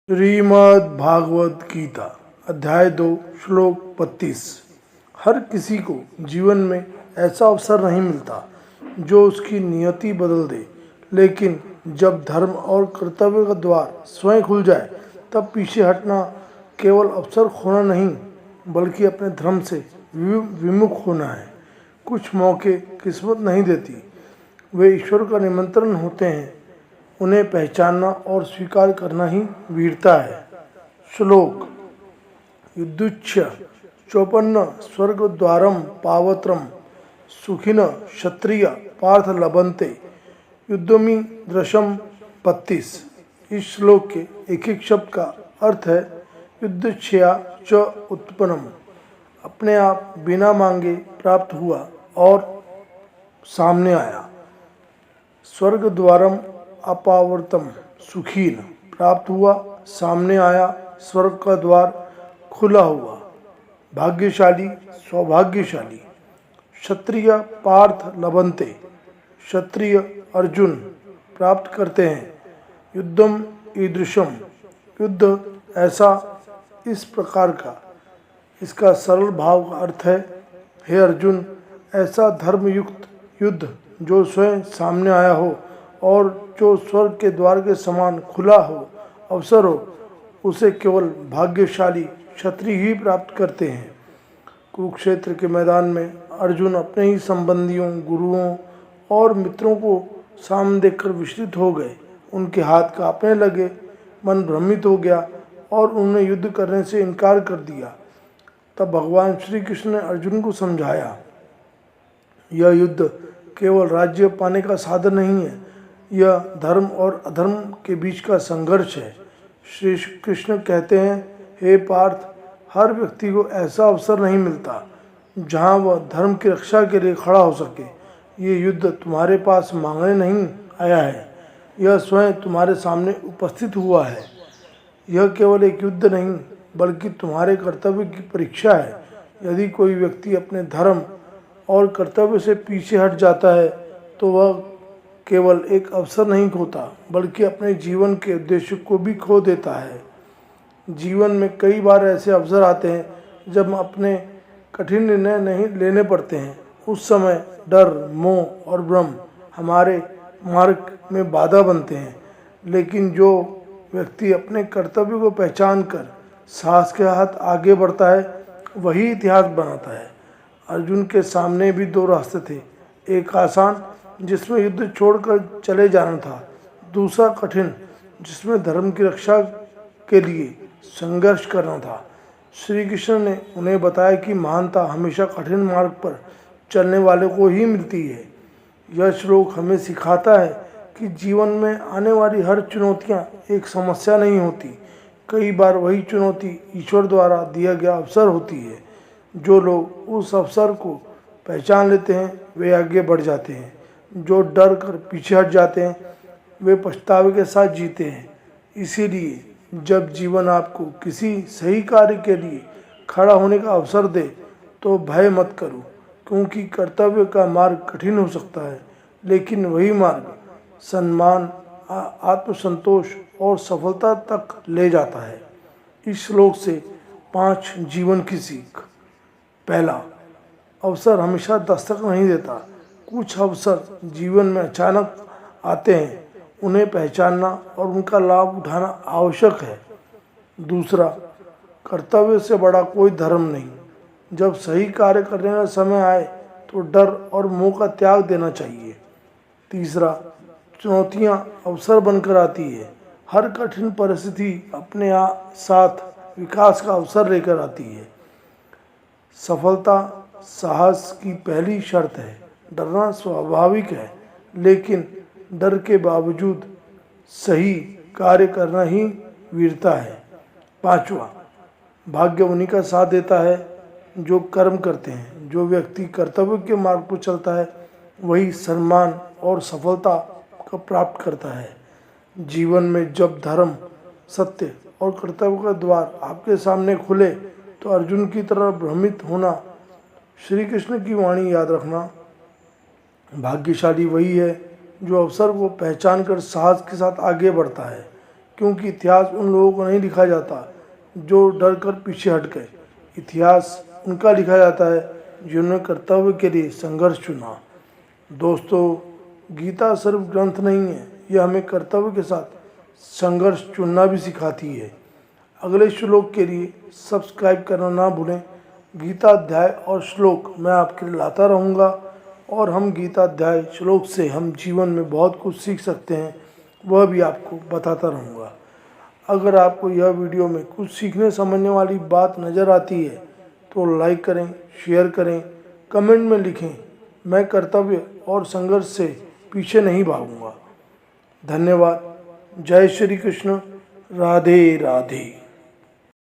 श्रीमद् भागवत गीता अध्याय 2 श्लोक 32। हर किसी को जीवन में ऐसा अवसर नहीं मिलता जो उसकी नियति बदल दे, लेकिन जब धर्म और कर्तव्य का द्वार स्वयं खुल जाए तब पीछे हटना केवल अवसर खोना नहीं बल्कि अपने धर्म से विमुख होना है। कुछ मौके किस्मत नहीं देती, वे ईश्वर का निमंत्रण होते हैं। उन्हें पहचानना और स्वीकार करना ही वीरता है। श्लोक युद्धुच्छ चौपन्न स्वर्गद्वारम पावत्रम सुखिन क्षत्रिय पार्थ लभन्ते युद्धमी दृशम 32। इस श्लोक के एक एक शब्द का अर्थ है युद्धच्छया च उत्पन्नम, अपने आप बिना मांगे प्राप्त हुआ और सामने आया। स्वर्ग द्वारम अपावर्तम सुखीन, प्राप्त हुआ, सामने आया, स्वर्ग का द्वार खुला हुआ। भाग्यशाली, सौभाग्यशाली। क्षत्रिय पार्थ लभन्ते, क्षत्रिय अर्जुन प्राप्त करते हैं। युद्धम ईदृशम, युद्ध ऐसा, इस प्रकार का। इसका सरल भाव का अर्थ है, हे अर्जुन, ऐसा धर्मयुक्त युद्ध जो स्वयं सामने आया हो और जो स्वर्ग के द्वार के समान खुला हो, अवसर हो, उसे केवल भाग्यशाली क्षत्रिय ही प्राप्त करते हैं। कुरुक्षेत्र के मैदान में अर्जुन अपने ही संबंधियों, गुरुओं और मित्रों को सामने देखकर विचलित हो गए। उनके हाथ कांपने लगे, मन भ्रमित हो गया और उन्होंने युद्ध करने से इनकार कर दिया। तब भगवान श्री कृष्ण ने अर्जुन को समझाया, यह युद्ध केवल राज्य पाने का साधन नहीं है, यह धर्म और अधर्म के बीच का संघर्ष है। श्री कृष्ण कहते हैं, हे पार्थ, हर व्यक्ति को ऐसा अवसर नहीं मिलता जहां वह धर्म की रक्षा के लिए खड़ा हो सके। ये युद्ध तुम्हारे पास मांगने नहीं आया है, यह स्वयं तुम्हारे सामने उपस्थित हुआ है। यह केवल एक युद्ध नहीं बल्कि तुम्हारे कर्तव्य की परीक्षा है। यदि कोई व्यक्ति अपने धर्म और कर्तव्य से पीछे हट जाता है तो वह केवल एक अवसर नहीं खोता बल्कि अपने जीवन के उद्देश्य को भी खो देता है। जीवन में कई बार ऐसे अवसर आते हैं जब हम अपने कठिन निर्णय नहीं लेने पड़ते हैं। उस समय डर, मोह और भ्रम हमारे मार्ग में बाधा बनते हैं, लेकिन जो व्यक्ति अपने कर्तव्य को पहचान कर साहस के साथ आगे बढ़ता है वही इतिहास बनाता है। अर्जुन के सामने भी दो रास्ते थे, एक आसान जिसमें युद्ध छोड़कर चले जाना था, दूसरा कठिन जिसमें धर्म की रक्षा के लिए संघर्ष करना था। श्री कृष्ण ने उन्हें बताया कि महानता हमेशा कठिन मार्ग पर चलने वाले को ही मिलती है। यह श्लोक हमें सिखाता है कि जीवन में आने वाली हर चुनौतियां एक समस्या नहीं होती, कई बार वही चुनौती ईश्वर द्वारा दिया गया अवसर होती है। जो लोग उस अवसर को पहचान लेते हैं वे आगे बढ़ जाते हैं, जो डर कर पीछे हट जाते हैं वे पछतावे के साथ जीते हैं। इसीलिए जब जीवन आपको किसी सही कार्य के लिए खड़ा होने का अवसर दे तो भय मत करो, क्योंकि कर्तव्य का मार्ग कठिन हो सकता है, लेकिन वही मार्ग सम्मान, आत्मसंतोष और सफलता तक ले जाता है। इस श्लोक से 5 जीवन की सीख। पहला, अवसर हमेशा दस्तक नहीं देता। कुछ अवसर जीवन में अचानक आते हैं, उन्हें पहचानना और उनका लाभ उठाना आवश्यक है। दूसरा, कर्तव्य से बड़ा कोई धर्म नहीं। जब सही कार्य करने का समय आए तो डर और मोह का त्याग देना चाहिए। तीसरा, चुनौतियां अवसर बनकर आती है। हर कठिन परिस्थिति अपने साथ विकास का अवसर लेकर आती है। सफलता साहस की पहली शर्त है। डरना स्वाभाविक है, लेकिन डर के बावजूद सही कार्य करना ही वीरता है। पांचवा, भाग्य उन्हीं का साथ देता है जो कर्म करते हैं। जो व्यक्ति कर्तव्य के मार्ग पर चलता है वही सम्मान और सफलता का प्राप्त करता है। जीवन में जब धर्म, सत्य और कर्तव्य का द्वार आपके सामने खुले तो अर्जुन की तरह भ्रमित होना, श्री कृष्ण की वाणी याद रखना। भाग्यशाली वही है जो अवसर को पहचान कर साहस के साथ आगे बढ़ता है। क्योंकि इतिहास उन लोगों को नहीं लिखा जाता जो डर कर पीछे हट गए। इतिहास उनका लिखा जाता है जिन्होंने कर्तव्य के लिए संघर्ष चुना। दोस्तों, गीता सिर्फ ग्रंथ नहीं है, यह हमें कर्तव्य के साथ संघर्ष चुनना भी सिखाती है। अगले श्लोक के लिए सब्सक्राइब करना ना भूलें। गीता अध्याय और श्लोक मैं आपके लिए लाता रहूँगा और हम गीता अध्याय श्लोक से हम जीवन में बहुत कुछ सीख सकते हैं, वह भी आपको बताता रहूँगा। अगर आपको यह वीडियो में कुछ सीखने समझने वाली बात नज़र आती है तो लाइक करें, शेयर करें, कमेंट में लिखें। मैं कर्तव्य और संघर्ष से पीछे नहीं भागूंगा। धन्यवाद। जय श्री कृष्ण। राधे राधे।